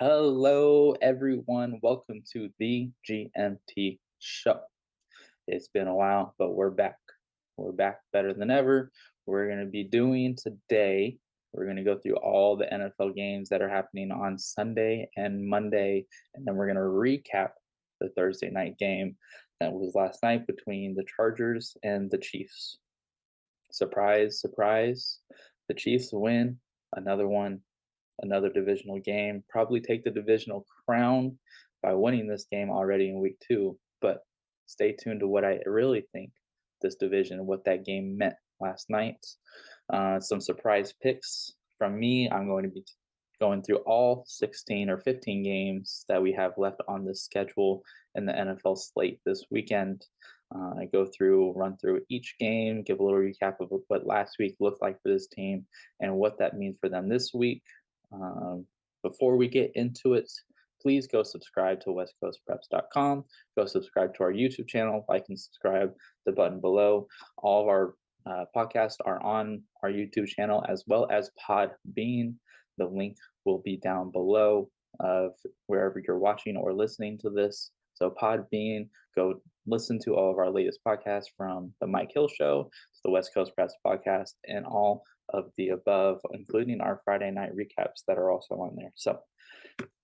Hello, everyone. Welcome to the GMT Show. It's been a while, but we're back. We're back better than ever. We're going to be doing today, we're going to go through all the NFL games that are happening on Sunday and Monday, and then we're going to recap the Thursday night game that was last night between the Chargers and the Chiefs. Surprise, surprise. The Chiefs win another one, another divisional game, probably take the divisional crown by winning this game already in week 2. But stay tuned to what I really think this division, what that game meant last night. Some surprise picks from me. I'm going to be going through all 16 or 15 games that we have left on the schedule in the NFL slate this weekend. I go through, run through each game, give a little recap of what last week looked like for this team and what that means for them this week. Before we get into it, please go subscribe to westcoastpreps.com. Go subscribe to our YouTube channel, like and subscribe, the button below. All of our podcasts are on our YouTube channel as well as Podbean. The link will be down below of wherever you're watching or listening to this. So Podbean, go listen to all of our latest podcasts from the Mike Hill Show to the West Coast Press podcast and all of the above, including our Friday night recaps that are also on there. So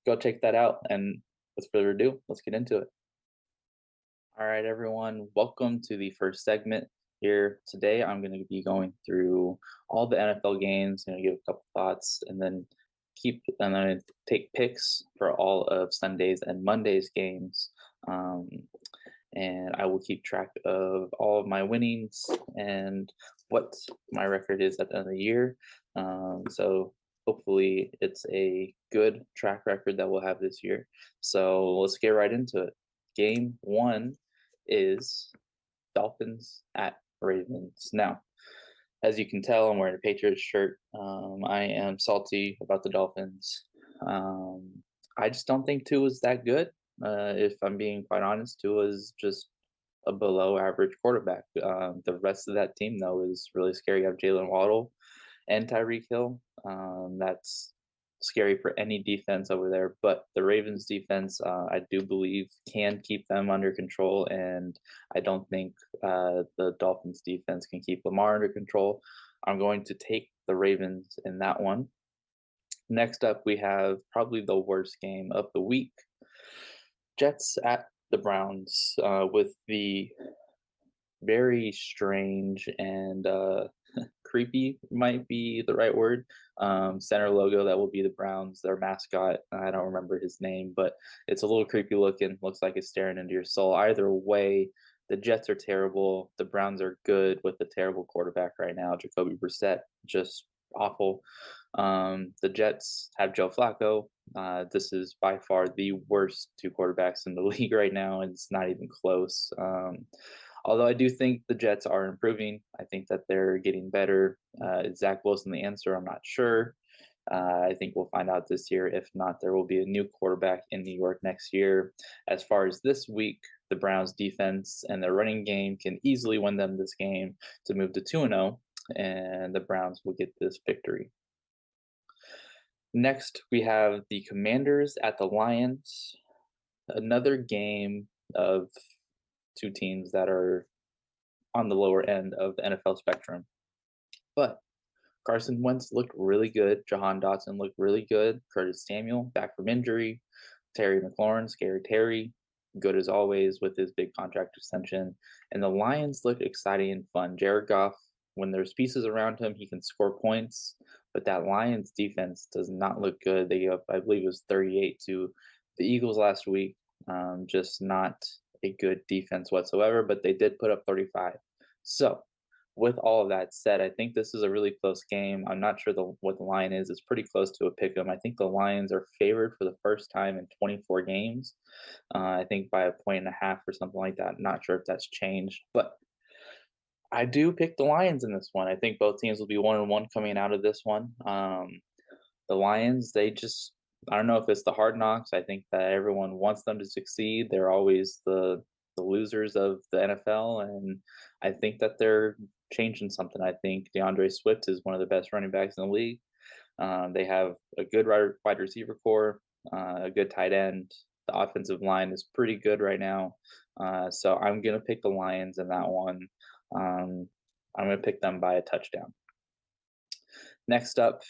go check that out. And without further ado, let's get into it. All right, everyone, welcome to the first segment here. Today, I'm going to be going through all the NFL games, give a couple thoughts, and then take picks for all of Sunday's and Monday's games. And I will keep track of all of my winnings and what my record is at the end of the year. So hopefully it's a good track record that we'll have this year. So let's get right into it. Game 1 is Dolphins at Ravens. Now, as you can tell, I'm wearing a Patriots shirt. I am salty about the Dolphins. I just don't think Tua is that good. If I'm being quite honest, Tua is just a below average quarterback. The rest of that team, though, is really scary. You have Jalen Waddle and Tyreek Hill. That's scary for any defense over there. But the Ravens defense, I do believe, can keep them under control. And I don't think the Dolphins defense can keep Lamar under control. I'm going to take the Ravens in that one. Next up, we have probably the worst game of the week. Jets at the Browns, with the very strange and creepy might be the right word. Center logo that will be the Browns, their mascot. I don't remember his name, but it's a little creepy looking. Looks like it's staring into your soul. Either way, the Jets are terrible. The Browns are good with the terrible quarterback right now, Jacoby Brissett, just awful. The Jets have Joe Flacco. This is by far the worst two quarterbacks in the league right now, and it's not even close. Although I do think the Jets are improving. I think that they're getting better. Is Zach Wilson the answer? I'm not sure. I think we'll find out this year. If not, there will be a new quarterback in New York next year. As far as this week, the Browns defense and their running game can easily win them this game to move to 2-0, and the Browns will get this victory. Next, we have the Commanders at the Lions. Another game of two teams that are on the lower end of the NFL spectrum. But Carson Wentz looked really good. Jahan Dotson looked really good. Curtis Samuel back from injury. Terry McLaurin, Scary Terry, good as always with his big contract extension. And the Lions look exciting and fun. Jared Goff, when there's pieces around him, he can score points. But that Lions defense does not look good. They gave up, I believe it was 38 to the Eagles last week. Just not a good defense whatsoever, but they did put up 35. So with all of that said, I think this is a really close game. I'm not sure what the line is. It's pretty close to a pick 'em. I think the Lions are favored for the first time in 24 games. I think by 1.5 or something like that. I'm not sure if that's changed, but I do pick the Lions in this one. I think both teams will be 1-1 coming out of this one. The Lions, I don't know if it's the hard knocks. I think that everyone wants them to succeed. They're always the losers of the NFL, and I think that they're changing something. I think DeAndre Swift is one of the best running backs in the league. They have a good wide receiver core. a good tight end. The offensive line is pretty good right now. So I'm going to pick the Lions in that one. Um, I'm going to pick them by a touchdown. Next up,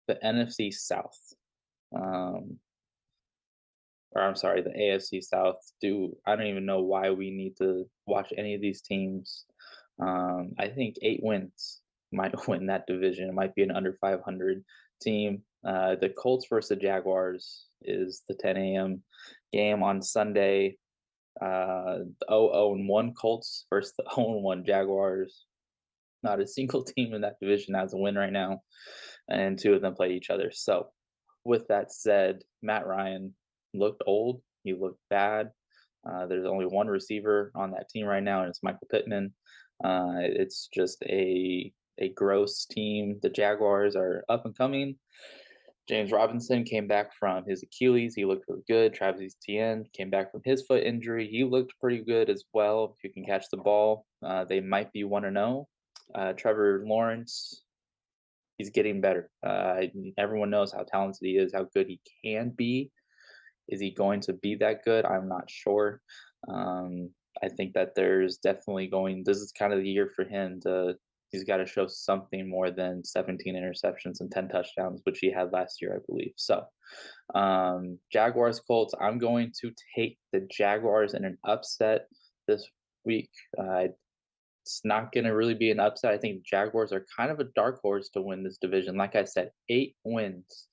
the NFC South. Um, or I'm sorry, the AFC South. I don't even know why we need to watch any of these teams. I think 8 wins might win that division. It might be an under 500 team. The Colts versus the Jaguars is the 10 a.m. game on Sunday. The 0-1 Colts versus the 0-1 Jaguars. Not a single team in that division has a win right now, and two of them play each other. So, with that said, Matt Ryan looked old. He looked bad. There's only one receiver on that team right now, and it's Michael Pittman. It's just a gross team. The Jaguars are up and coming. James Robinson came back from his Achilles. He looked really good. Travis Etienne came back from his foot injury. He looked pretty good as well. If you can catch the ball, they might be 1-0. Trevor Lawrence, he's getting better. Everyone knows how talented he is, how good he can be. Is he going to be that good? I'm not sure. I think that there's definitely this is kind of the year for him he's got to show something more than 17 interceptions and 10 touchdowns, which he had last year, I believe. So, Jaguars, Colts, I'm going to take the Jaguars in an upset this week. It's not going to really be an upset. I think the Jaguars are kind of a dark horse to win this division. Like I said, 8 wins,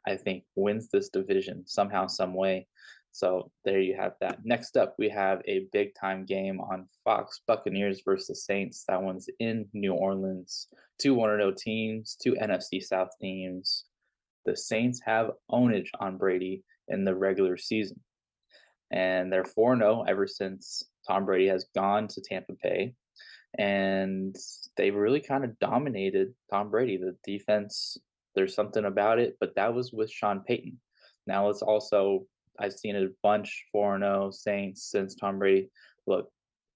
I think, wins this division somehow, some way. So there you have that. Next up, we have a big time game on Fox, Buccaneers versus Saints. That one's in New Orleans. 2 1-0 teams, 2 NFC South teams. The Saints have ownage on Brady in the regular season. And they're 4-0 ever since Tom Brady has gone to Tampa Bay. And they really kind of dominated Tom Brady. The defense, there's something about it, but that was with Sean Payton. Now let's also, I've seen a bunch 4-0 Saints since Tom Brady. Look,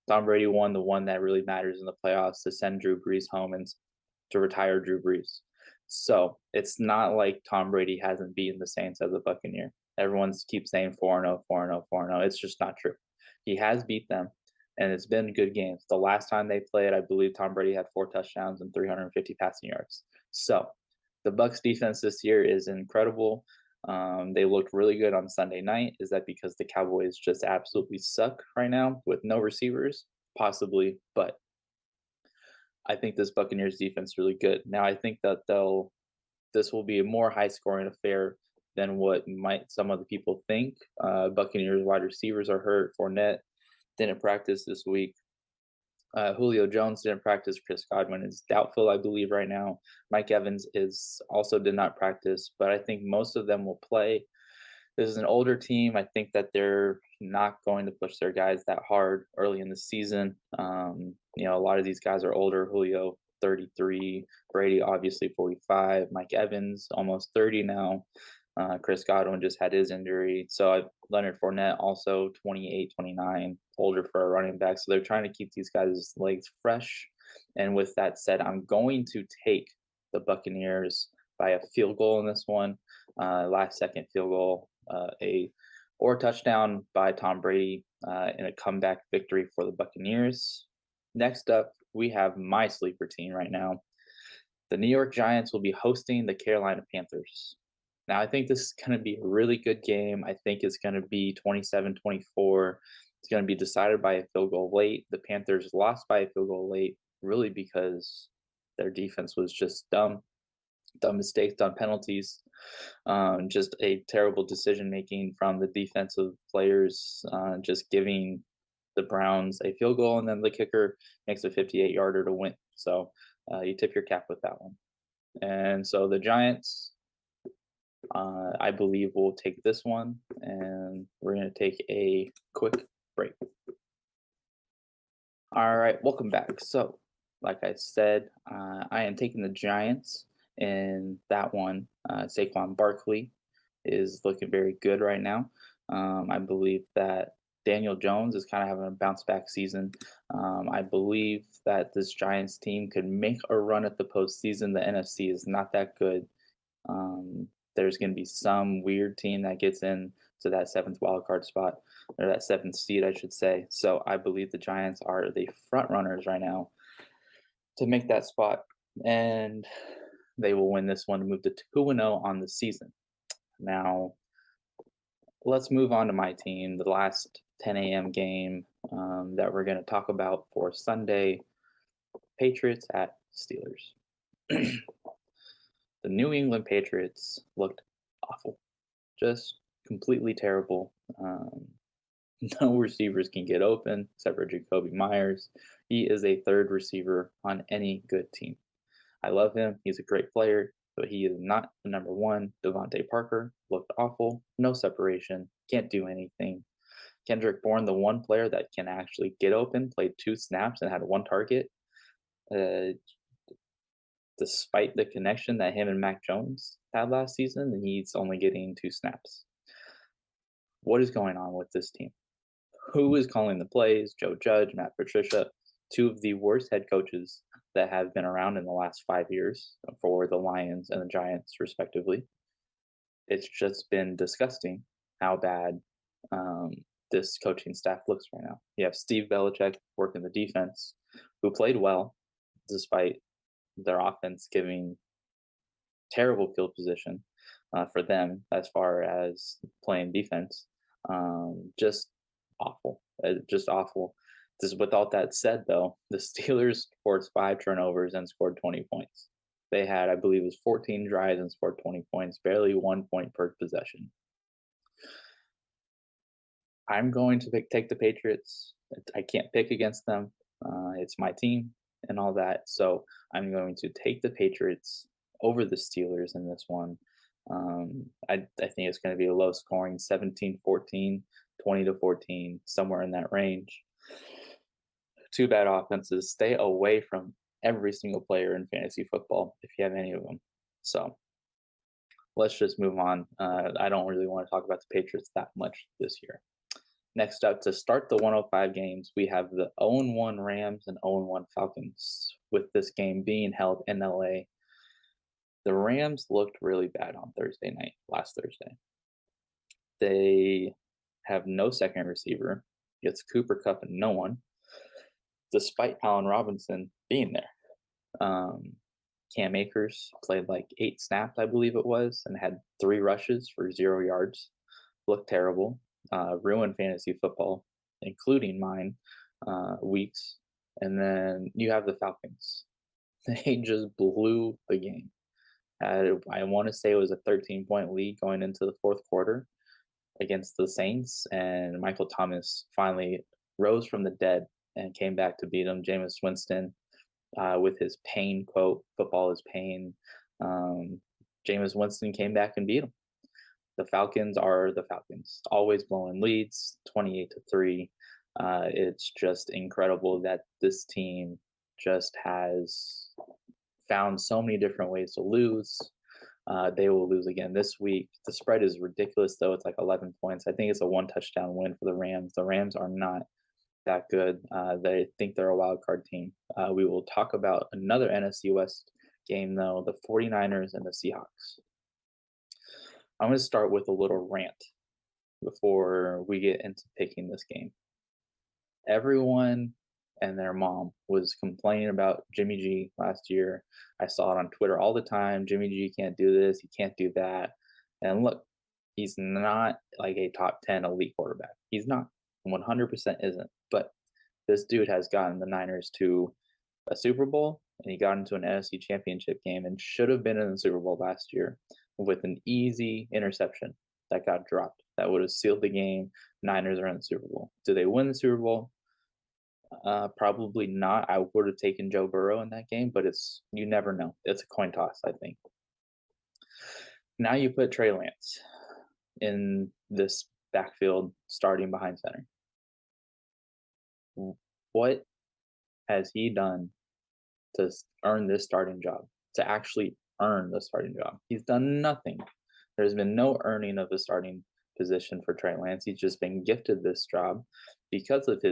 Tom Brady won the one that really matters in the playoffs to send Drew Brees home and to retire Drew Brees. So it's not like Tom Brady hasn't beaten the Saints as a Buccaneer. Everyone keeps saying 4-0, 4-0, 4-0. It's just not true. He has beat them, and it's been good games. The last time they played, I believe Tom Brady had 4 touchdowns and 350 passing yards. So the Bucs defense this year is incredible. They looked really good on Sunday night. Is that because the Cowboys just absolutely suck right now with no receivers? Possibly, but I think this Buccaneers defense is really good. Now I think that this will be a more high scoring affair than what might some other people think. Buccaneers wide receivers are hurt. Fournette didn't practice this week. Julio Jones didn't practice. Chris Godwin is doubtful, I believe, right now. Mike Evans did not practice, but I think most of them will play. This is an older team. I think that they're not going to push their guys that hard early in the season. A lot of these guys are older. Julio, 33. Brady, obviously 45. Mike Evans, almost 30 now. Chris Godwin just had his injury. So Leonard Fournette, also 28, 29, older for a running back. So they're trying to keep these guys' legs fresh. And with that said, I'm going to take the Buccaneers by a field goal in this one. Last second field goal, or touchdown by Tom Brady in a comeback victory for the Buccaneers. Next up, we have my sleeper team right now. The New York Giants will be hosting the Carolina Panthers. Now, I think this is going to be a really good game. I think it's going to be 27-24. It's going to be decided by a field goal late. The Panthers lost by a field goal late, really because their defense was just dumb mistakes, dumb penalties, just a terrible decision-making from the defensive players, just giving the Browns a field goal, and then the kicker makes a 58-yarder to win. So you tip your cap with that one. And so the Giants, I believe, will take this one, and we're going to take a quick break. All right, welcome back. So, like I said, I am taking the Giants in that one. Saquon Barkley is looking very good right now. I believe that Daniel Jones is kind of having a bounce back season. I believe that this Giants team could make a run at the postseason. The NFC is not that good. there's going to be some weird team that gets in to that seventh wild card spot, or that seventh seed, I should say. So I believe the Giants are the front runners right now to make that spot, and they will win this one to move to 2-0 on the season. Now, let's move on to my team, the last 10 a.m. game that we're going to talk about for Sunday, Patriots at Steelers. The New England Patriots looked awful, just completely terrible. No receivers can get open except for Jacoby Myers. He is a third receiver on any good team. I love him. He's a great player, but he is not the number one. Devontae Parker looked awful. No separation. Can't do anything. Kendrick Bourne, the one player that can actually get open, played 2 snaps and had 1 target. Despite the connection that him and Mac Jones had last season, he's only getting 2 snaps. What is going on with this team? Who is calling the plays? Joe Judge, Matt Patricia, 2 of the worst head coaches that have been around in the last 5 years for the Lions and the Giants, respectively. It's just been disgusting how bad this coaching staff looks right now. You have Steve Belichick working the defense, who played well, despite their offense giving terrible field position for them as far as playing defense. Just awful. Just awful. With all that said, though, the Steelers forced 5 turnovers and scored 20 points. They had, I believe, it was 14 drives and scored 20 points, barely 1 point per possession. I'm going to take the Patriots. I can't pick against them. It's my team and all that. So I'm going to take the Patriots over the Steelers in this one. I think it's going to be a low scoring 17-14, 20-14, somewhere in that range. 2 bad offenses. Stay away from every single player in fantasy football if you have any of them. So let's just move on. I don't really want to talk about the Patriots that much this year. Next up, to start the 105 games, we have the 0-1 Rams and 0-1 Falcons, with this game being held in LA. The Rams looked really bad on last Thursday. They have no second receiver. It's Cooper Kupp and no one, despite Allen Robinson being there. Cam Akers played like 8 snaps, I believe it was, and had 3 rushes for 0 yards. Looked terrible. Ruined fantasy football, including mine, weeks. And then you have the Falcons. They just blew the game. I want to say it was a 13-point lead going into the 4th quarter against the Saints, and Michael Thomas finally rose from the dead and came back to beat them. Jameis Winston, with his pain quote, "Football is pain." Jameis Winston came back and beat him. The Falcons are the Falcons, always blowing leads, 28-3. It's just incredible that this team just has found so many different ways to lose. They will lose again this week. The spread is ridiculous, though. It's like 11 points. I think it's a 1-touchdown win for the Rams. The Rams are not that good. They think they're a wild card team. We will talk about another NFC West game, though, the 49ers and the Seahawks. I'm going to start with a little rant before we get into picking this game. Everyone and their mom was complaining about Jimmy G last year. I saw it on Twitter all the time. Jimmy G can't do this. He can't do that. And look, he's not like a top 10 elite quarterback. He's not. 100% isn't. But this dude has gotten the Niners to a Super Bowl, and he got into an NFC Championship game and should have been in the Super Bowl last year with an easy interception that got dropped. That would have sealed the game. Niners are in the Super Bowl. Do they win the Super Bowl? Probably not. I would have taken Joe Burrow in that game, but you never know. It's a coin toss, I think. Now you put Trey Lance in this backfield starting behind center. What has he done to earn this starting job, to actually earn the starting job? He's done nothing. There's been no earning of the starting position for Trey Lance. He's just been gifted this job because of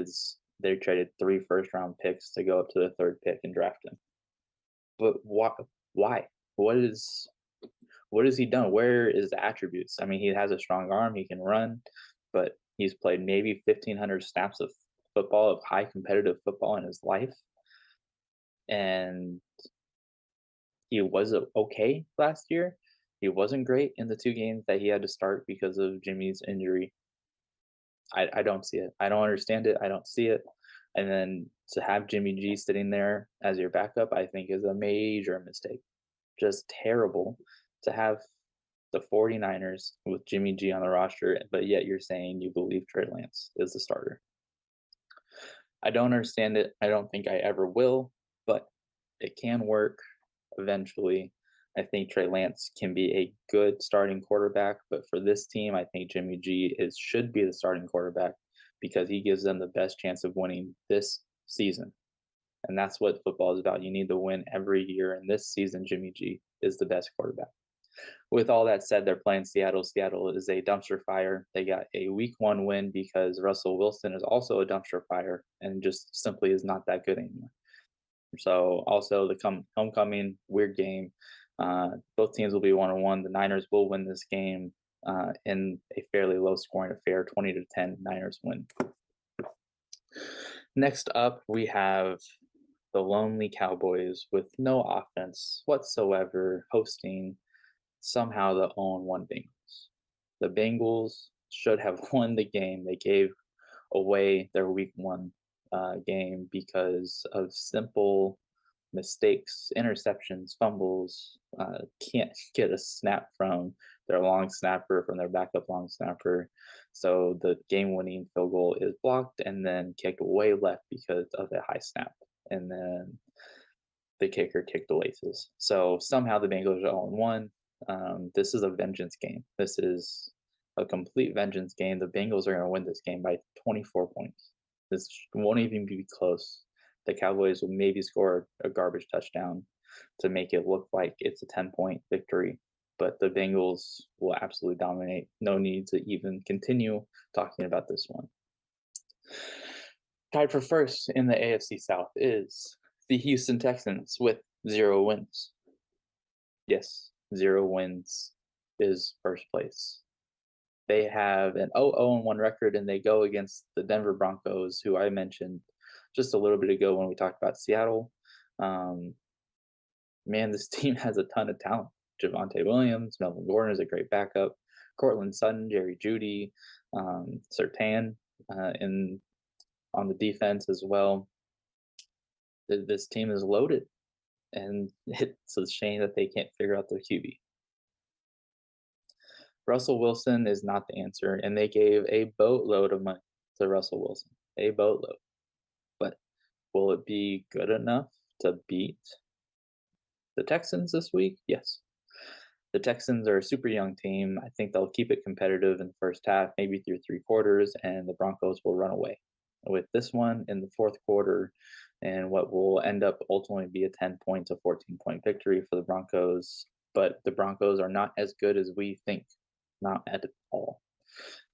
they traded 3 first-round picks to go up to the 3rd pick and draft him. But why? What has he done? Where is the attributes? I mean, he has a strong arm, he can run, but he's played maybe 1,500 snaps of football, of high competitive football in his life. And he was okay last year. He wasn't great in the 2 games that he had to start because of Jimmy's injury. I don't see it. I don't understand it. I don't see it. And then to have Jimmy G sitting there as your backup, I think is a major mistake. Just terrible to have the 49ers with Jimmy G on the roster, but yet you're saying you believe Trey Lance is the starter. I don't understand it. I don't think I ever will, but it can work eventually. I think Trey Lance can be a good starting quarterback, but for this team, I think Jimmy G should be the starting quarterback because he gives them the best chance of winning this season. And that's what football is about. You need to win every year, and this season, Jimmy G is the best quarterback. With all that said, they're playing Seattle. Seattle is a dumpster fire. They got a week 1 win because Russell Wilson is also a dumpster fire and just simply is not that good anymore. So also the homecoming, weird game. Both teams will be 1-1. The Niners will win this game in a fairly low scoring affair, 20-10. Niners win. Next up, we have the lonely Cowboys with no offense whatsoever hosting somehow the 0-1 Bengals. The Bengals should have won the game. They gave away their week 1 game because of simple mistakes, interceptions, fumbles, can't get a snap from their long snapper, from their backup long snapper. So the game-winning field goal is blocked and then kicked way left because of a high snap. And then the kicker kicked the laces. So somehow the Bengals are 0-1. This is a vengeance game. This is a complete vengeance game. The Bengals are going to win this game by 24 points. This won't even be close. The Cowboys will maybe score a garbage touchdown to make it look like it's a 10-point victory, but the Bengals will absolutely dominate. No need to even continue talking about this one. Tied for first in the AFC South is the Houston Texans with 0 wins. Yes, 0 wins is first place. They have an 0-1 record, and they go against the Denver Broncos, who I mentioned just a little bit ago when we talked about Seattle. Man, this team has a ton of talent. Javonte Williams, Melvin Gordon is a great backup. Cortland Sutton, Jerry Jeudy, Surtain on the defense as well. This team is loaded, and it's a shame that they can't figure out their QB. Russell Wilson is not the answer, and they gave a boatload of money to Russell Wilson. A boatload. But will it be good enough to beat the Texans this week? Yes. The Texans are a super young team. I think they'll keep it competitive in the first half, maybe through 3 quarters, and the Broncos will run away with this one in the 4th quarter, and what will end up ultimately be a 10-point to 14-point victory for the Broncos. But the Broncos are not as good as we think. Not at all.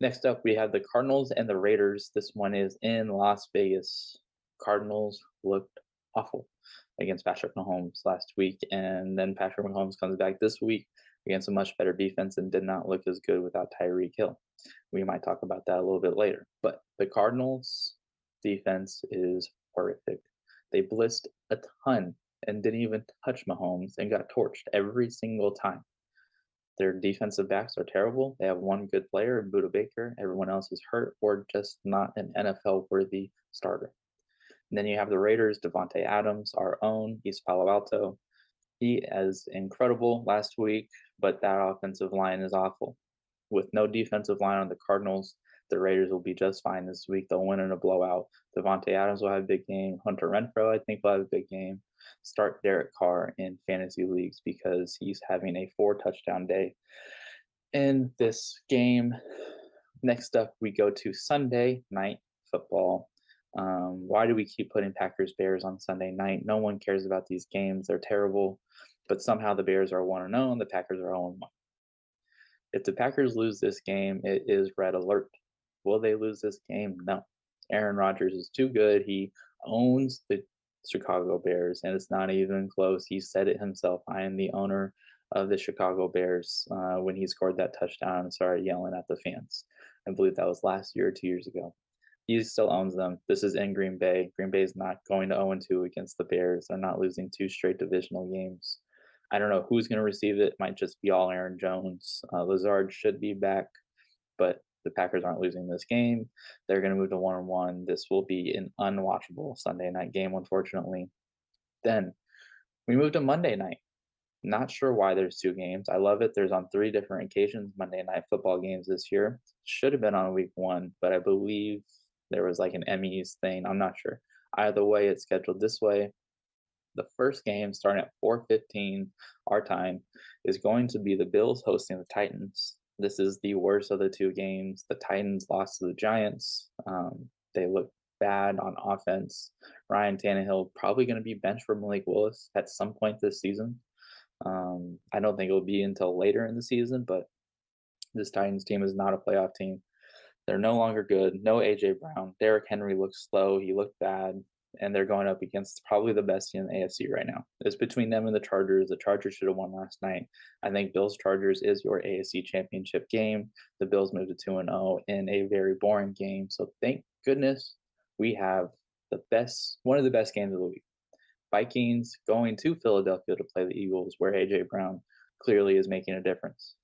Next up, we have the Cardinals and the Raiders. This one is in Las Vegas. Cardinals looked awful against Patrick Mahomes last week, and then Patrick Mahomes comes back this week against a much better defense and did not look as good without Tyreek Hill. We might talk about that a little bit later. But the Cardinals' defense is horrific. They blitzed a ton and didn't even touch Mahomes and got torched every single time. Their defensive backs are terrible. They have one good player in Budda Baker. Everyone else is hurt or just not an NFL-worthy starter. And then you have the Raiders, Devontae Adams, our own, East Palo Alto. He is incredible last week, but that offensive line is awful. With no defensive line on the Cardinals, the Raiders will be just fine this week. They'll win in a blowout. Devontae Adams will have a big game. Hunter Renfrow, I think, will have a big game. Start Derek Carr in fantasy leagues because he's having a 4-touchdown day in this game. Next up, we go to Sunday night football. Why do we keep putting Packers-Bears on Sunday night? No one cares about these games. They're terrible. But somehow the Bears are 1-0 and the Packers are 0-1. If the Packers lose this game, it is red alert. Will they lose this game? No. Aaron Rodgers is too good. He owns the Chicago Bears, and it's not even close. He said it himself. I am the owner of the Chicago Bears when he scored that touchdown and started yelling at the fans. I believe that was last year or 2 years ago. He still owns them. This is in Green Bay. Green Bay is not going to 0-2 against the Bears. They're not losing 2 straight divisional games. I don't know who's going to receive it. It might just be all Aaron Jones. Lazard should be back, but the Packers aren't losing this game. They're going to move to 1-1. This will be an unwatchable Sunday night game, unfortunately. Then we move to Monday night. Not sure why there's 2 games. I love it. There's on 3 different occasions Monday night football games this year. Should have been on week 1, but I believe there was like an Emmys thing. I'm not sure. Either way, it's scheduled this way. The first game, starting at 4:15 our time, is going to be the Bills hosting the Titans. This is the worst of the 2 games. The Titans lost to the Giants. They look bad on offense. Ryan Tannehill probably going to be benched for Malik Willis at some point this season. I don't think it will be until later in the season, but this Titans team is not a playoff team. They're no longer good. No A.J. Brown. Derrick Henry looks slow. He looked bad. And they're going up against probably the best team in the AFC right now. It's between them and the Chargers. The Chargers should have won last night. I think Bills-Chargers is your AFC championship game. The Bills moved to 2-0 in a very boring game. So thank goodness we have one of the best games of the week. Vikings going to Philadelphia to play the Eagles, where A.J. Brown clearly is making a difference.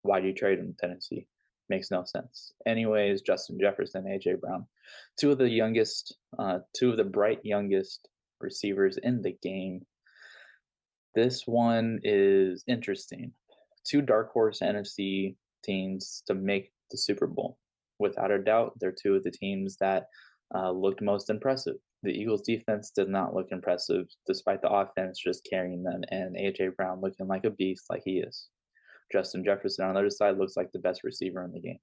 Why do you trade him to Tennessee? Makes no sense. Anyways, Justin Jefferson, A.J. Brown, two of the bright youngest receivers in the game. This one is interesting. 2 dark horse NFC teams to make the Super Bowl. Without a doubt, they're 2 of the teams that looked most impressive. The Eagles' defense did not look impressive, despite the offense just carrying them, and A.J. Brown looking like a beast like he is. Justin Jefferson on the other side looks like the best receiver in the game.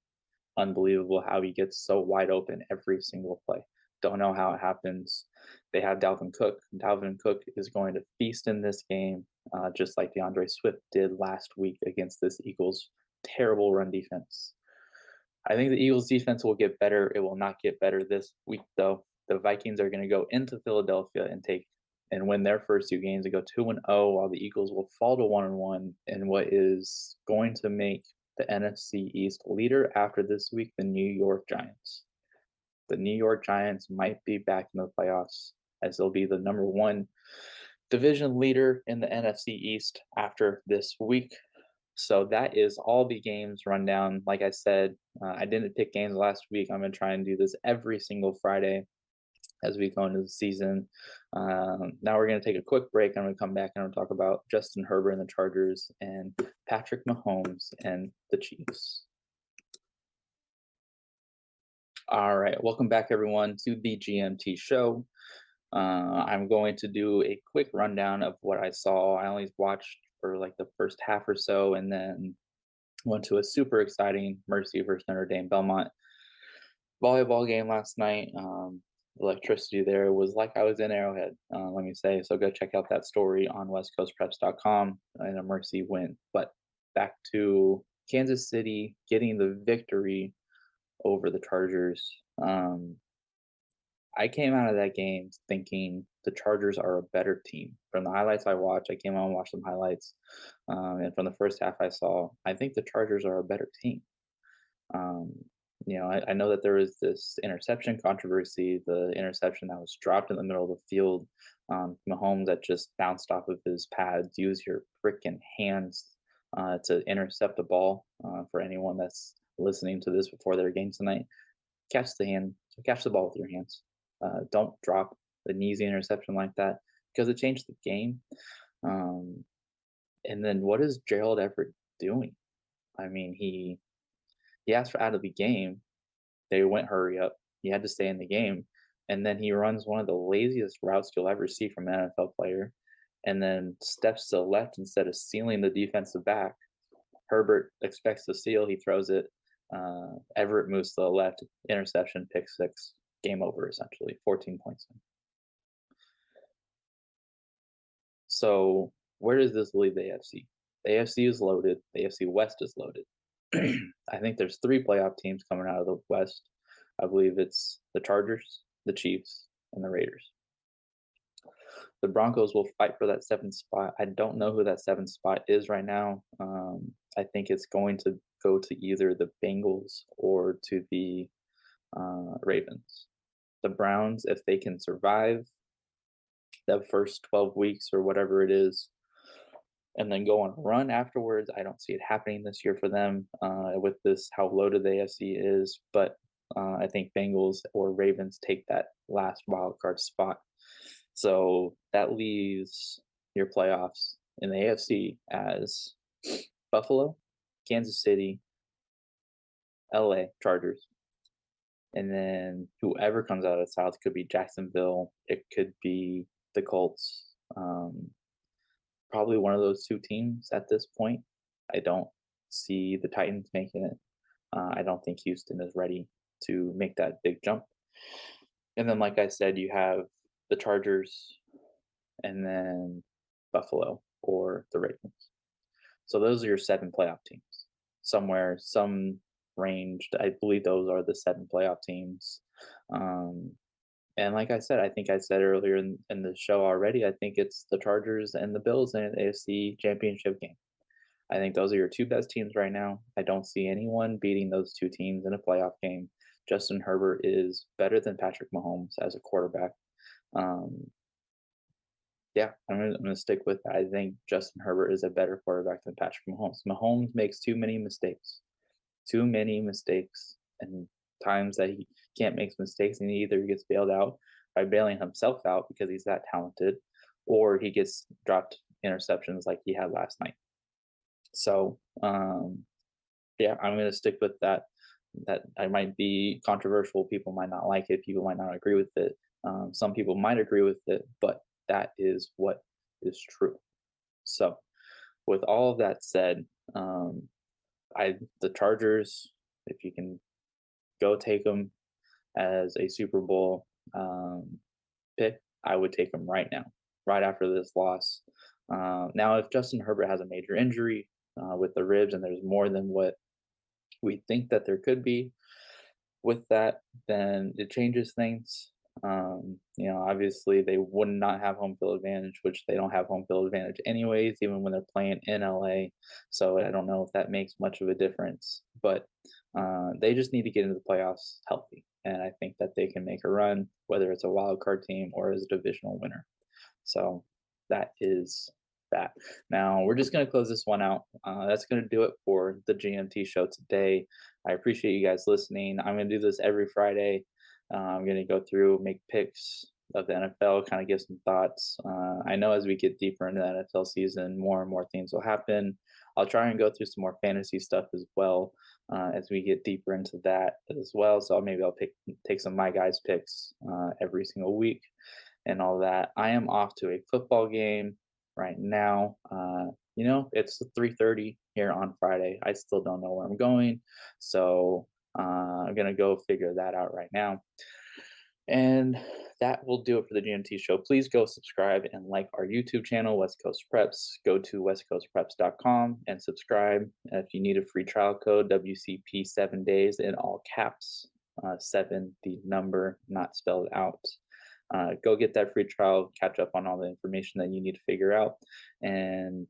Unbelievable how he gets so wide open every single play. Don't know how it happens. They have Dalvin Cook. Dalvin Cook is going to feast in this game, just like DeAndre Swift did last week against this Eagles' terrible run defense. I think the Eagles' defense will get better. It will not get better this week, though. The Vikings are going to go into Philadelphia and win their first 2 games and go 2-0, while the Eagles will fall to 1-1 in what is going to make the NFC East leader after this week, the New York Giants. The New York Giants might be back in the playoffs, as they'll be the number 1 division leader in the NFC East after this week. So that is all the games rundown. Like I said, I didn't pick games last week. I'm going to try and do this every single Friday as we go into the season. Now we're going to take a quick break. I'm going to come back and I'm going to talk about Justin Herbert and the Chargers and Patrick Mahomes and the Chiefs. All right, welcome back everyone to the GMT Show. I'm going to do a quick rundown of what I saw. I only watched for like the first half or so, and then went to a super exciting Mercy versus Notre Dame Belmont volleyball game last night. Electricity there was like I was in Arrowhead, let me say. So go check out that story on westcoastpreps.com, and a Mercy win. But back to Kansas City getting the victory over the Chargers. I came out of that game thinking the Chargers are a better team. From the highlights I watched, I came out and watched some highlights. And from the first half I saw, I think the Chargers are a better team. I know that there was this interception controversy, the interception that was dropped in the middle of the field. Mahomes that just bounced off of his pads. Use your freaking hands to intercept the ball. For anyone that's listening to this before their game tonight, catch the ball with your hands. Don't drop an easy interception like that, because it changed the game. And then what is Gerald Everett doing? I mean, he asked for out of the game. They went hurry up. He had to stay in the game. And then he runs one of the laziest routes you'll ever see from an NFL player, and then steps to the left instead of sealing the defensive back. Herbert expects to seal. He throws it. Everett moves to the left. Interception, pick 6. Game over, essentially. 14 points in. So where does this leave the AFC? The AFC is loaded. The AFC West is loaded. I think there's 3 playoff teams coming out of the West. I believe it's the Chargers, the Chiefs, and the Raiders. The Broncos will fight for that seventh spot. I don't know who that seventh spot is right now. I think it's going to go to either the Bengals or to the Ravens. The Browns, if they can survive the first 12 weeks or whatever it is, and then go on a run afterwards, I don't see it happening this year for them with this how loaded the AFC is. But I think Bengals or Ravens take that last wild card spot. So that leaves your playoffs in the AFC as Buffalo, Kansas City, LA Chargers, and then whoever comes out of the South could be Jacksonville. It could be the Colts. Probably one of those two teams at this point. I don't see the Titans making it. I don't think Houston is ready to make that big jump. And then, like I said, you have the Chargers and then Buffalo or the Ravens. So those are your 7 playoff teams. Somewhere, some ranged. I believe those are the 7 playoff teams. And like I said, I think I said earlier in the show already, I think it's the Chargers and the Bills in an AFC championship game. I think those are your 2 best teams right now. I don't see anyone beating those 2 teams in a playoff game. Justin Herbert is better than Patrick Mahomes as a quarterback. Yeah, I'm gonna stick with that. I think Justin Herbert is a better quarterback than Patrick Mahomes. Mahomes makes too many mistakes, and times that he can't make mistakes, and he either gets bailed out by bailing himself out because he's that talented, or he gets dropped interceptions like he had last night. So, yeah, I'm gonna stick with that. That I might be controversial. People might not like it. People might not agree with it. Some people might agree with it, but that is what is true. So, with all of that said, the Chargers, if you can go take them as a Super Bowl pick, I would take them right now, right after this loss. Now, if Justin Herbert has a major injury with the ribs, and there's more than what we think that there could be with that, then it changes things. Obviously they would not have home field advantage, which they don't have home field advantage anyways, even when they're playing in LA. So I don't know if that makes much of a difference, but they just need to get into the playoffs healthy. And I think that they can make a run, whether it's a wild card team or as a divisional winner. So that is that. Now we're just going to close this one out. That's going to do it for the GMT show today. I appreciate you guys listening. I'm going to do this every Friday. I'm going to go through, make picks of the NFL, kind of give some thoughts. I know as we get deeper into the NFL season, more and more things will happen. I'll try and go through some more fantasy stuff as well as we get deeper into that as well. So maybe I'll take some of my guys' picks every single week and all that. I am off to a football game right now. It's 3:30 here on Friday. I still don't know where I'm going. So I'm going to go figure that out right now. And that will do it for the GMT show. Please go subscribe and like our YouTube channel, West Coast Preps. Go to westcoastpreps.com and subscribe. If you need a free trial code, WCP 7 days in all caps, 7, the number, not spelled out. Go get that free trial, catch up on all the information that you need to figure out, and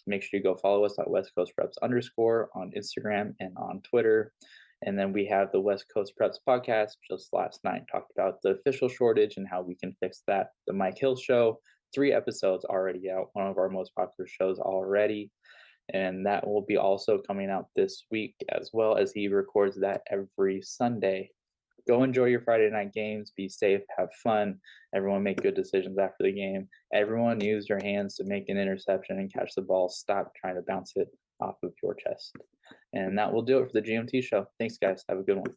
make sure you go follow us at West Coast Preps _ on Instagram and on Twitter. And then we have the West Coast Preps podcast. Just last night talked about the official shortage and how we can fix that. The Mike Hill Show, 3 episodes already out, one of our most popular shows already. And that will be also coming out this week, as well as he records that every Sunday. Go enjoy your Friday night games. Be safe. Have fun. Everyone make good decisions after the game. Everyone use your hands to make an interception and catch the ball. Stop trying to bounce it off of your chest. And that will do it for the GMT show. Thanks, guys. Have a good one.